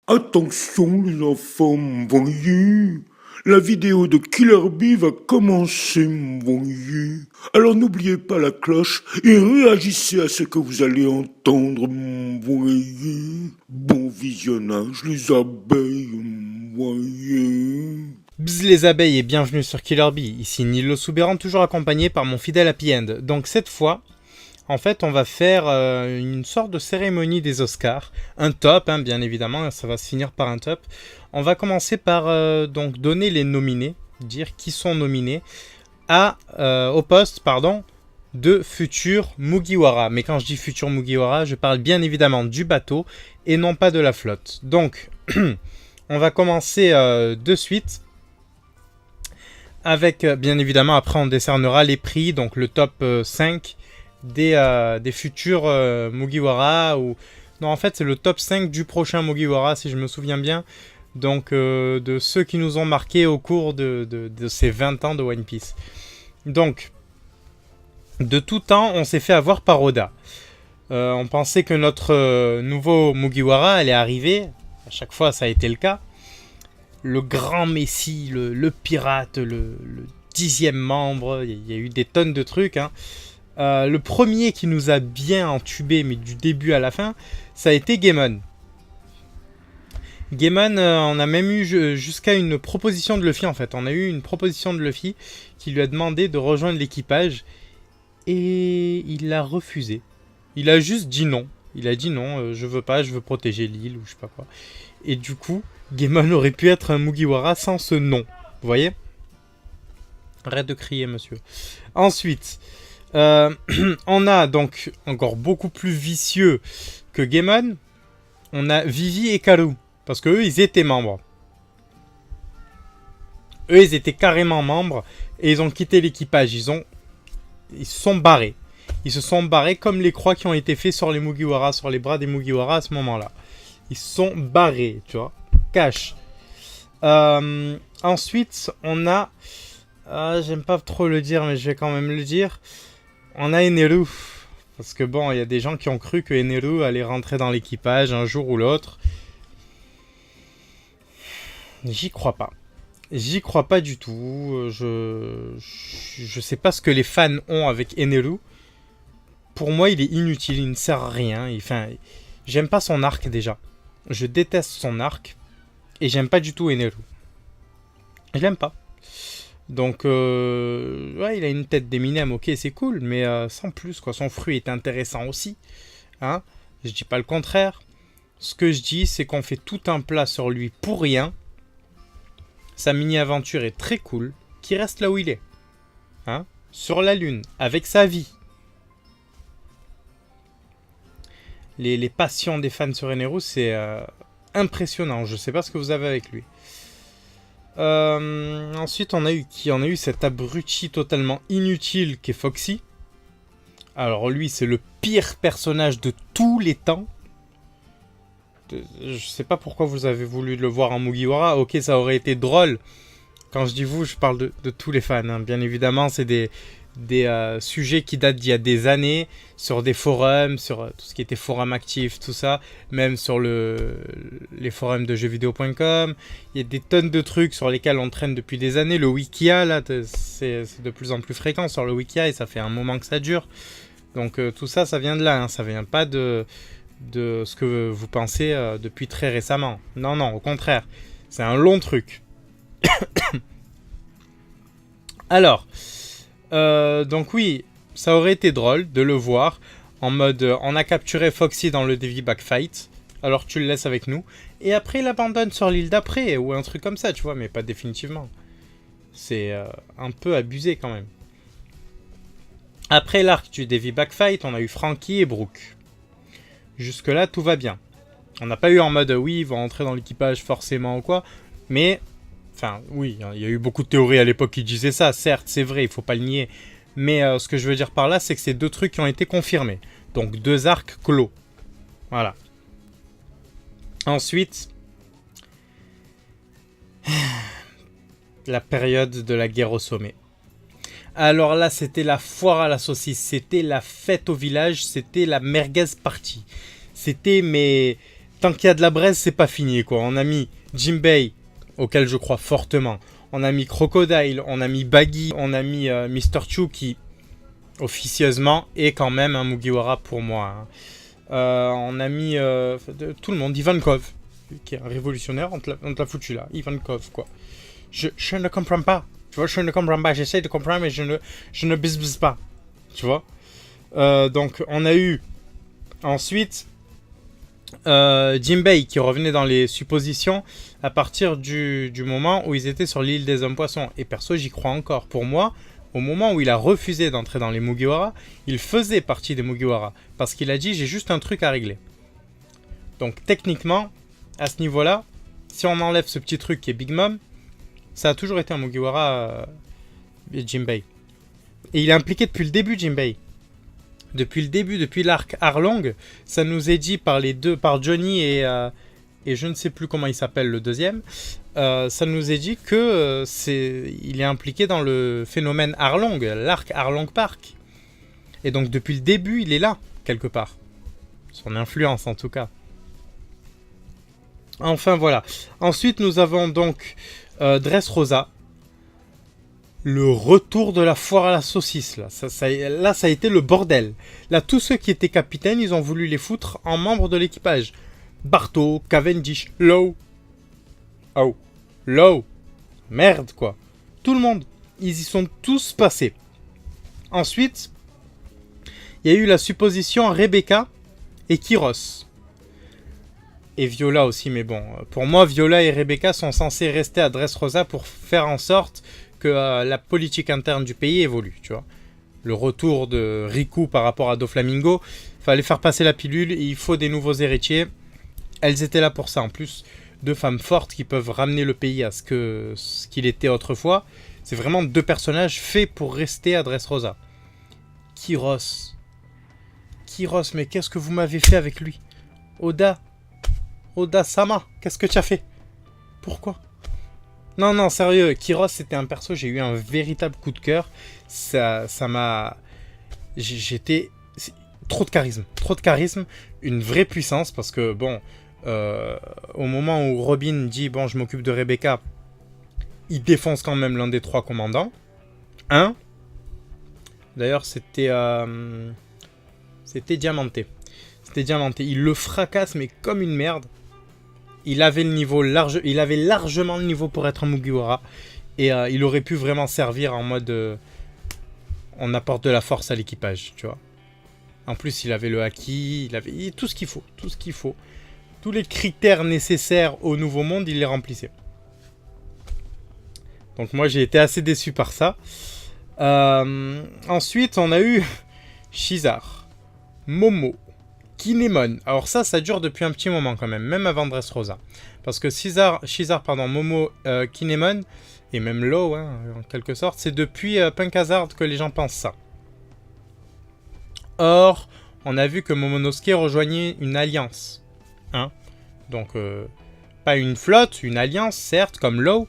Attention les enfants, voyez. La vidéo de Killer Bee va commencer, voyez. Alors n'oubliez pas la cloche et réagissez à ce que vous allez entendre, voyez. Bon visionnage les abeilles, voyez. Bzz les abeilles et bienvenue sur Killer Bee, ici Nilo Soubéran, toujours accompagné par mon fidèle Happy End. Donc cette fois, en fait, on va faire une sorte de cérémonie des Oscars. Un top, hein, bien évidemment, ça va se finir par un top. On va commencer par donc donner les nominés, dire qui sont nominés au poste de futur Mugiwara. Mais quand je dis futur Mugiwara, je parle bien évidemment du bateau et non pas de la flotte. Donc, on va commencer de suite. Avec, bien évidemment, après on décernera les prix, donc le top 5 des futurs Mugiwara. Non, en fait, c'est le top 5 du prochain Mugiwara, si je me souviens bien. Donc, de ceux qui nous ont marqués au cours de ces 20 ans de One Piece. Donc, de tout temps, on s'est fait avoir par Oda. On pensait que notre nouveau Mugiwara allait arriver. À chaque fois, ça a été le cas. Le grand messie, le pirate, le 10e membre, il y a eu des tonnes de trucs. Hein. Le premier qui nous a bien entubé, mais du début à la fin, ça a été Gaemon. Gaemon, on a même eu jusqu'à une proposition de Luffy en fait. On a eu une proposition de Luffy qui lui a demandé de rejoindre l'équipage et il l'a refusé. Il a juste dit non. Il a dit non, je veux pas, je veux protéger l'île ou je sais pas quoi. Et du coup, Gaemon aurait pu être un Mugiwara sans ce nom. Vous voyez ? Arrête de crier, monsieur. Ensuite, on a donc encore beaucoup plus vicieux que Gaemon. On a Vivi et Karu. Parce qu'eux, ils étaient membres. Eux, ils étaient carrément membres. Et ils ont quitté l'équipage. Ils se sont barrés. Ils se sont barrés comme les croix qui ont été faites sur les Mugiwara, sur les bras des Mugiwara à ce moment-là. Ils se sont barrés, tu vois. Cash. Ensuite, on a... j'aime pas trop le dire, mais je vais quand même le dire. On a Eneru. Parce que bon, il y a des gens qui ont cru que Eneru allait rentrer dans l'équipage un jour ou l'autre. J'y crois pas. J'y crois pas du tout. Je sais pas ce que les fans ont avec Eneru. Pour moi, il est inutile, il ne sert à rien. Enfin, j'aime pas son arc déjà. Je déteste son arc. Et j'aime pas du tout Eneru. Je l'aime pas. Donc, ouais, il a une tête d'Eminem, ok, c'est cool. Mais sans plus, quoi. Son fruit est intéressant aussi. Hein, je dis pas le contraire. Ce que je dis, c'est qu'on fait tout un plat sur lui pour rien. Sa mini-aventure est très cool. Qu'il reste là où il est. Hein, sur la Lune, avec sa vie. Les passions des fans sur Eneru, c'est impressionnant. Je sais pas ce que vous avez avec lui. Ensuite, on a eu cet abruti totalement inutile qu'est Foxy. Alors lui, c'est le pire personnage de tous les temps. Je sais pas pourquoi vous avez voulu le voir en Mugiwara. Ok, ça aurait été drôle. Quand je dis vous, je parle de tous les fans. Hein. Bien évidemment, c'est des sujets qui datent d'il y a des années, sur des forums, sur tout ce qui était forum actif, tout ça, même sur les forums de jeuxvideo.com. Il y a des tonnes de trucs sur lesquels on traîne depuis des années. Le Wikia, là, c'est de plus en plus fréquent sur le Wikia et ça fait un moment que ça dure. Donc tout ça, ça vient de là, hein. Ça vient pas de ce que vous pensez depuis très récemment. Non, non, au contraire. C'est un long truc. Alors... donc oui, ça aurait été drôle de le voir en mode on a capturé Foxy dans le Davy Backfight, alors tu le laisses avec nous, et après il abandonne sur l'île d'après, ou un truc comme ça, tu vois, mais pas définitivement. C'est un peu abusé quand même. Après l'arc du Davy Backfight, on a eu Franky et Brook. Jusque là, tout va bien. On n'a pas eu en mode oui, ils vont entrer dans l'équipage forcément ou quoi, mais... Enfin, oui, il y a eu beaucoup de théories à l'époque qui disaient ça, certes, c'est vrai, il faut pas le nier. Mais ce que je veux dire par là, c'est que c'est deux trucs qui ont été confirmés. Donc, deux arcs clos. Voilà. Ensuite, la période de la guerre au sommet. Alors là, c'était la foire à la saucisse, c'était la fête au village, c'était la merguez party. C'était tant qu'il y a de la braise, c'est pas fini, quoi. On a mis Jinbei, auquel je crois fortement. On a mis Crocodile, on a mis Baggy, on a mis Mr. Chu qui, officieusement, est quand même un Mugiwara pour moi. On a mis tout le monde, Ivankov, qui est un révolutionnaire, on te l'a foutu là, Ivankov, quoi. Je ne comprends pas, tu vois, je ne comprends pas, j'essaie de comprendre, mais je ne bisbise pas, tu vois. Donc, on a eu, ensuite, Jinbei, qui revenait dans les suppositions à partir du moment où ils étaient sur l'île des hommes poissons. Et perso, j'y crois encore. Pour moi, au moment où il a refusé d'entrer dans les Mugiwara, il faisait partie des Mugiwara. Parce qu'il a dit, j'ai juste un truc à régler. Donc techniquement, à ce niveau-là, si on enlève ce petit truc qui est Big Mom, ça a toujours été un Mugiwara Jinbei. Et il est impliqué depuis le début, Jinbei. Depuis le début, depuis l'arc Arlong, ça nous est dit par les deux, par Johnny et je ne sais plus comment il s'appelle le deuxième, ça nous est dit que il est impliqué dans le phénomène Arlong, l'arc Arlong Park. Et donc depuis le début, il est là, quelque part. Son influence en tout cas. Enfin voilà. Ensuite, nous avons donc Dressrosa. Le retour de la foire à la saucisse, là. Là, ça a été le bordel. Là, tous ceux qui étaient capitaines, ils ont voulu les foutre en membres de l'équipage. Barto, Cavendish, Lowe. Oh, Lowe. Merde, quoi. Tout le monde. Ils y sont tous passés. Ensuite, il y a eu la supposition Rebecca et Kyros. Et Viola aussi, mais bon. Pour moi, Viola et Rebecca sont censés rester à Dressrosa pour faire en sorte que la politique interne du pays évolue, tu vois. Le retour de Riku par rapport à Doflamingo, fallait faire passer la pilule, et il faut des nouveaux héritiers. Elles étaient là pour ça, en plus, deux femmes fortes qui peuvent ramener le pays à ce qu'il était autrefois. C'est vraiment deux personnages faits pour rester à Dressrosa. Kyros, mais qu'est-ce que vous m'avez fait avec lui? Oda-sama, qu'est-ce que tu as fait? Pourquoi? Non, sérieux, Kyros, c'était un perso, j'ai eu un véritable coup de cœur. Ça m'a... J'étais... Trop de charisme, une vraie puissance, parce que, bon, au moment où Robin dit, bon, je m'occupe de Rebecca, il défonce quand même l'un des trois commandants. D'ailleurs, c'était Diamanté. Il le fracasse, mais comme une merde. Il avait largement le niveau pour être un Mugiwara. Et il aurait pu vraiment servir en mode... on apporte de la force à l'équipage, tu vois. En plus, il avait le haki, il avait tout ce qu'il faut. Tous les critères nécessaires au Nouveau Monde, il les remplissait. Donc moi, j'ai été assez déçu par ça. Ensuite, on a eu Shizar, Momo, Kinemon. Alors ça dure depuis un petit moment quand même avant Dressrosa. Parce que Shizar, Momo, Kinemon, et même Law, hein, en quelque sorte, c'est depuis Punk Hazard que les gens pensent ça. Or, on a vu que Momonosuke rejoignait une alliance. Hein, donc, pas une flotte, une alliance, certes, comme Law,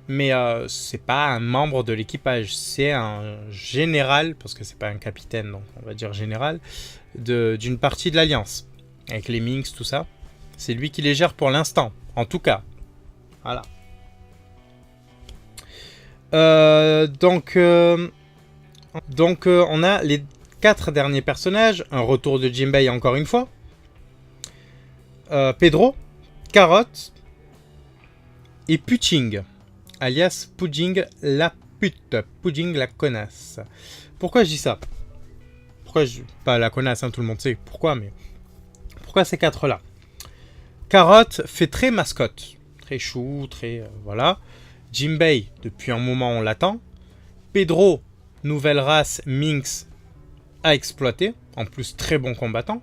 mais c'est pas un membre de l'équipage. C'est un général, parce que c'est pas un capitaine, donc on va dire général, d'une partie de l'Alliance, avec les Minx, tout ça. C'est lui qui les gère pour l'instant, en tout cas. Voilà. Donc, on a les 4 derniers personnages. Un retour de Jinbei encore une fois. Pedro, Carotte et Puching, alias Pudding la pute, Pudding la connasse. Pourquoi je dis ça? Pas la connasse, hein, tout le monde sait pourquoi, mais pourquoi ces 4-là? Carotte fait très mascotte, très chou, très... voilà. Jinbei, depuis un moment on l'attend. Pedro, nouvelle race Minx à exploiter, en plus très bon combattant.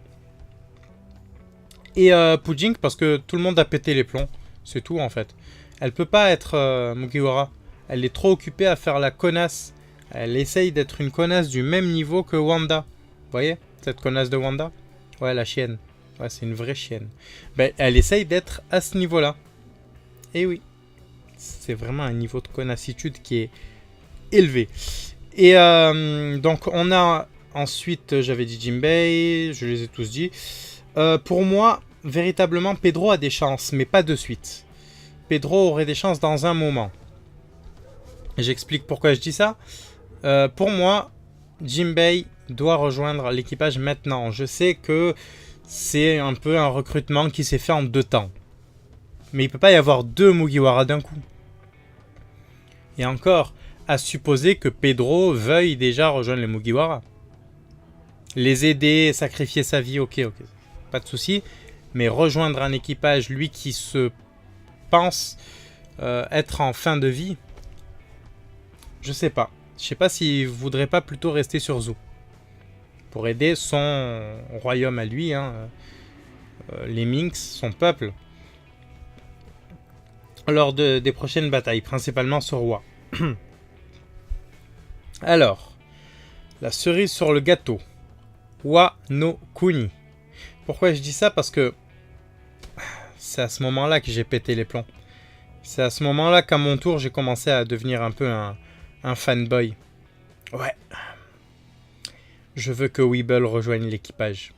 Et Pudding, parce que tout le monde a pété les plombs, c'est tout en fait. Elle peut pas être Mugiwara, elle est trop occupée à faire la connasse. Elle essaye d'être une connasse du même niveau que Wanda. Vous voyez, cette connasse de Wanda? Ouais, la chienne. Ouais, c'est une vraie chienne. Ben, elle essaye d'être à ce niveau-là. Et oui. C'est vraiment un niveau de connassitude qui est élevé. Et donc, on a ensuite, j'avais dit Jinbei, je les ai tous dit. Pour moi, véritablement, Pedro a des chances, mais pas de suite. Pedro aurait des chances dans un moment. J'explique pourquoi je dis ça. Pour moi, Jinbei doit rejoindre l'équipage maintenant. Je sais que c'est un peu un recrutement qui s'est fait en 2 temps. Mais il ne peut pas y avoir 2 Mugiwara d'un coup. Et encore, à supposer que Pedro veuille déjà rejoindre les Mugiwara. Les aider, sacrifier sa vie, ok, pas de souci. Mais rejoindre un équipage, lui qui se pense être en fin de vie, je sais pas. Je sais pas s'il voudrait pas plutôt rester sur Zou. Pour aider son royaume à lui, hein, les Minks, son peuple, lors des prochaines batailles, principalement sur Wa. Alors, la cerise sur le gâteau. Wa no Kuni. Pourquoi je dis ça? Parce que c'est à ce moment-là que j'ai pété les plombs. C'est à ce moment-là qu'à mon tour, j'ai commencé à devenir un peu un fanboy. Ouais. Je veux que Weeble rejoigne l'équipage.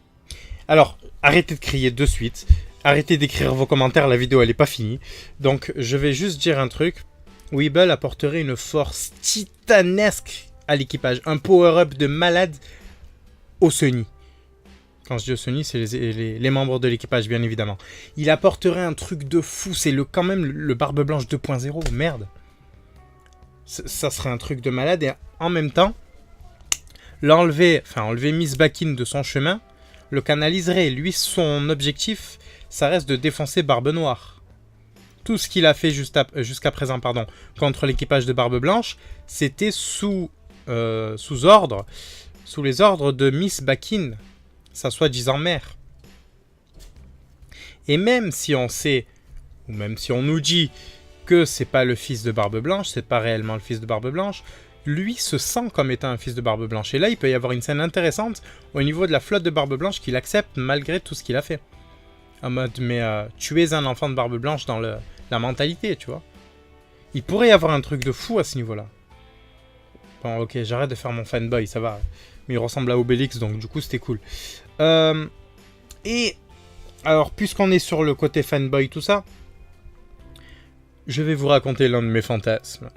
Alors, arrêtez de crier de suite. Arrêtez d'écrire vos commentaires, la vidéo elle est pas finie. Donc, je vais juste dire un truc. Weeble apporterait une force titanesque à l'équipage. Un power-up de malade au Sunny. Quand je dis au Sunny, c'est les membres de l'équipage, bien évidemment. Il apporterait un truc de fou. C'est quand même le Barbe Blanche 2.0. Merde. Ça serait un truc de malade. Et en même temps, enlever Miss Bakin de son chemin, le canaliserait. Lui, son objectif, ça reste de défoncer Barbe Noire. Tout ce qu'il a fait jusqu'à présent, contre l'équipage de Barbe Blanche, c'était sous les ordres de Miss Bakin, sa soi-disant mère. Et même si on sait, ou même si on nous dit que c'est pas le fils de Barbe Blanche, c'est pas réellement le fils de Barbe Blanche, lui se sent comme étant un fils de Barbe Blanche. Et là, il peut y avoir une scène intéressante au niveau de la flotte de Barbe Blanche qu'il accepte malgré tout ce qu'il a fait. En mode, mais tu es un enfant de Barbe Blanche dans la mentalité, tu vois. Il pourrait y avoir un truc de fou à ce niveau-là. Bon, ok, j'arrête de faire mon fanboy, ça va. Mais il ressemble à Obélix, donc du coup, c'était cool. Et, alors, puisqu'on est sur le côté fanboy, tout ça, je vais vous raconter l'un de mes fantasmes.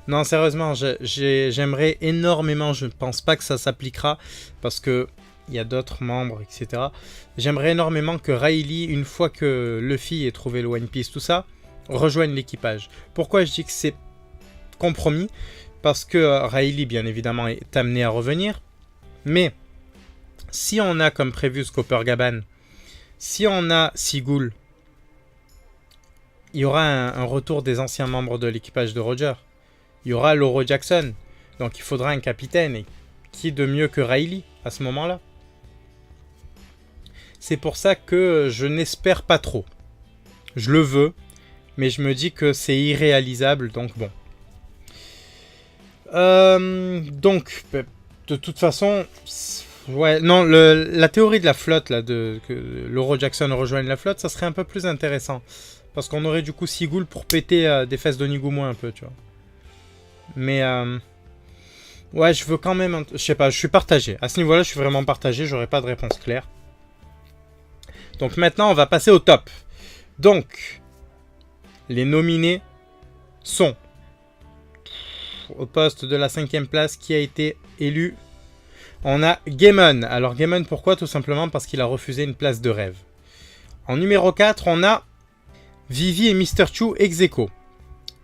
Non, sérieusement, j'aimerais énormément, je ne pense pas que ça s'appliquera, parce que il y a d'autres membres, etc. J'aimerais énormément que Rayleigh, une fois que Luffy ait trouvé le One Piece, tout ça, rejoigne l'équipage. Pourquoi je dis que c'est compromis? Parce que Rayleigh, bien évidemment, est amené à revenir. Mais, si on a comme prévu Coppergaban, si on a Sigul, il y aura un retour des anciens membres de l'équipage de Roger. Il y aura Lauro Jackson. Donc il faudra un capitaine. Et qui de mieux que Rayleigh à ce moment-là? C'est pour ça que je n'espère pas trop. Je le veux, mais je me dis que c'est irréalisable, donc bon. Donc, de toute façon, ouais, non, la théorie de la flotte, là, que Lauro Jackson rejoigne la flotte, ça serait un peu plus intéressant. Parce qu'on aurait du coup Sigul pour péter des fesses d'Onigumo un peu, tu vois. Mais, ouais, je veux quand même... Je sais pas, je suis partagé. À ce niveau-là, je suis vraiment partagé, j'aurai pas de réponse claire. Donc maintenant, on va passer au top. Donc, les nominés sont... Au poste de la 5e place, qui a été élu, on a Gaemon. Alors Gaemon, pourquoi? Tout simplement parce qu'il a refusé une place de rêve. En numéro 4, on a Vivi et Mr. Chu ex aequo.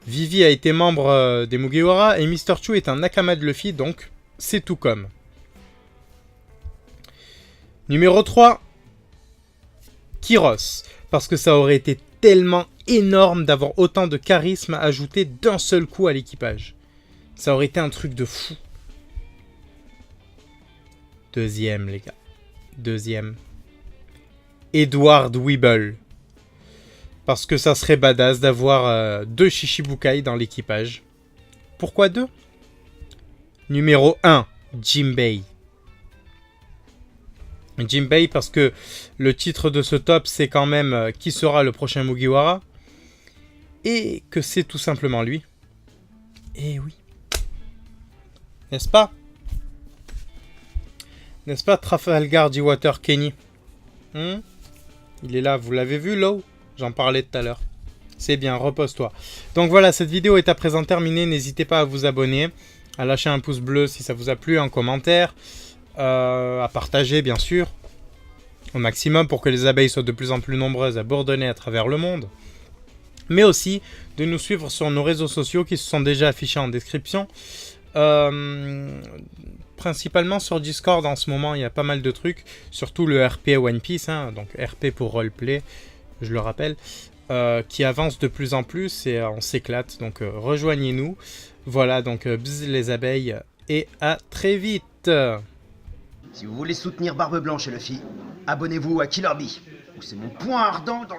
Vivi a été membre des Mugiwara et Mr. Chu est un nakama de Luffy, donc c'est tout comme. Numéro 3, Kyros. Parce que ça aurait été tellement énorme d'avoir autant de charisme ajouté d'un seul coup à l'équipage. Ça aurait été un truc de fou. Deuxième, les gars. Deuxième. Edward Weeble. Parce que ça serait badass d'avoir 2 Shichibukai dans l'équipage. Pourquoi 2? Numéro 1, Jinbei. Jinbei parce que le titre de ce top c'est quand même qui sera le prochain Mugiwara. Et que c'est tout simplement lui. Et oui. N'est-ce pas? N'est-ce pas Trafalgar Deepwater Kenny? Il est là, vous l'avez vu, Low? J'en parlais tout à l'heure. C'est bien, repose-toi. Donc voilà, cette vidéo est à présent terminée. N'hésitez pas à vous abonner, à lâcher un pouce bleu si ça vous a plu, un commentaire, à partager bien sûr, au maximum pour que les abeilles soient de plus en plus nombreuses à bourdonner à travers le monde. Mais aussi de nous suivre sur nos réseaux sociaux qui se sont déjà affichés en description. Principalement sur Discord en ce moment, il y a pas mal de trucs. Surtout le RP One Piece, hein, donc RP pour roleplay, je le rappelle. Qui avance de plus en plus et on s'éclate, donc rejoignez-nous. Voilà, donc bzz les abeilles et à très vite. Si vous voulez soutenir Barbe Blanche et Luffy, abonnez-vous à Killer Bee, où c'est mon point ardent dans...